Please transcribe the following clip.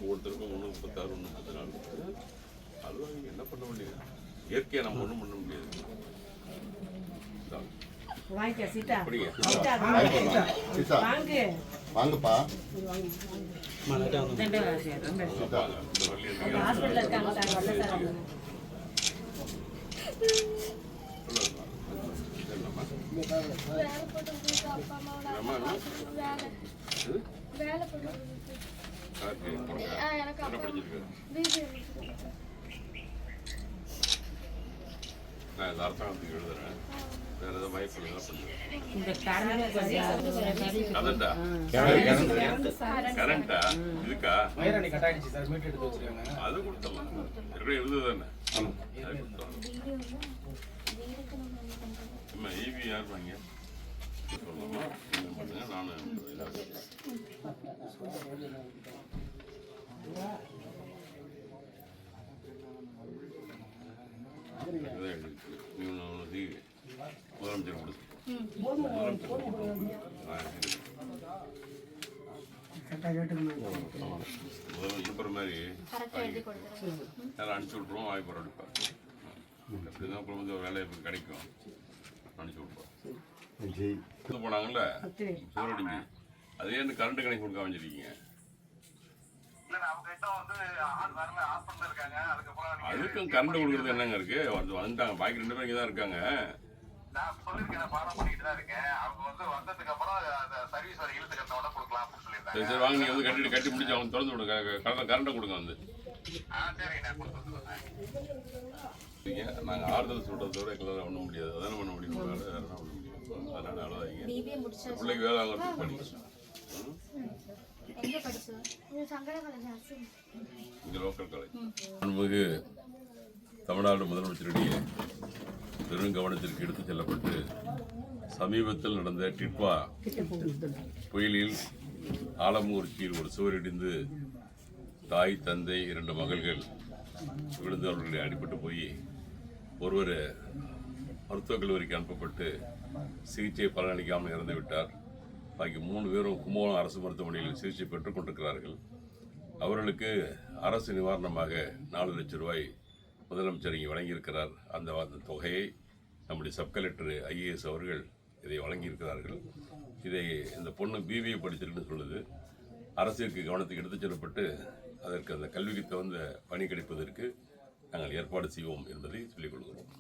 ஒவ்வொருத்தருக்கும் 136 134 அதுவும் நீங்கள் என்ன பண்ண முடியாது, இயற்கையை நம்ம ஒன்றும் பண்ண முடியாது. வாங்கப்பா நான் இந்த அரசாங்கத்துக்கு எழுதுறேன். வேற ஏதாவது வாய்ப்பு கரண்டா இருக்கா? அது கொடுத்தலாம் எழுதுதானே ஈவி யார் வாங்க சொல்லலாமா? பண்ணுங்க. நானும் முதலமைச்சர் கொடுத்து மாதிரி அனுப்பிச்சி விட்ருவோம். வாய்ப்பு அடிப்பார். எப்படிதான் அப்புறம் வந்து வேலையை கிடைக்கும் அனுப்பிச்சி விட்ருவோம். போனாங்கல்ல சூரடிஞ்சு அதே இந்த கரண்ட் கணக்கு கொடுக்க அமைஞ்சிருக்கீங்க. அதுக்கும் கரண்ட் கொடுக்குறது என்னங்க இருக்கு? வந்துட்டாங்க. பாக்கி 2 பேர் இங்கே தான் இருக்காங்க. சரி சரி வாங்க, நீங்கள் வந்து கட்டி முடிச்சு அவங்க திறந்து விடுங்க. கரண்ட்டை கொடுங்க வந்து. நாங்கள் ஆறுதல் சொல்கிறத விட எங்களால் ஒன்றும் முடியாது. அதான பண்ண முடியும். வேறு என்ன பண்ண முடியும்? அதனால அவ்வளோதான். பிள்ளைக்கு வேலை வாங்குறது பண்ணி இங்கே லோக்கல் காலேஜ். அன்புக்கு தமிழ்நாடு முதலமைச்சருடைய பெருங்கவனத்திற்கு எடுத்துச் செல்லப்பட்டு சமீபத்தில் நடந்த டிட்வா புயலில் ஆலமூர்ச்சியில் ஒரு சுவர் இடிந்து தாய் தந்தை 2 மகள்கள் விழுந்து அவர்களை அடிபட்டு போய் ஒருவர் மருத்துவக் கல்லூரிக்கு அனுப்பப்பட்டு சிகிச்சை பலனளிக்காமல் இறந்து விட்டார். பாக்கி 3 பேரும் கும்பகோணம் அரசு மருத்துவமனையில் சிகிச்சை பெற்றுக் கொண்டிருக்கிறார்கள். அவர்களுக்கு அரசு நிவாரணமாக 4 லட்சம் ரூபாய் முதலமைச்சர் இங்கே வழங்கியிருக்கிறார். அந்த தொகையை நம்முடைய சப் கலெக்டர் IAS அவர்கள் இதை வழங்கியிருக்கிறார்கள். இதை இந்த பொண்ணு BBA படிச்சிருக்குன்னு சொல்லுது. அரசிற்கு கவனத்துக்கு எடுத்துச் செல்லப்பட்டு அதற்கு அந்த கல்விக்கு தகுந்த பணி கிடைப்பதற்கு நாங்கள் ஏற்பாடு செய்வோம் என்பதை சொல்லிக் கொள்கிறோம்.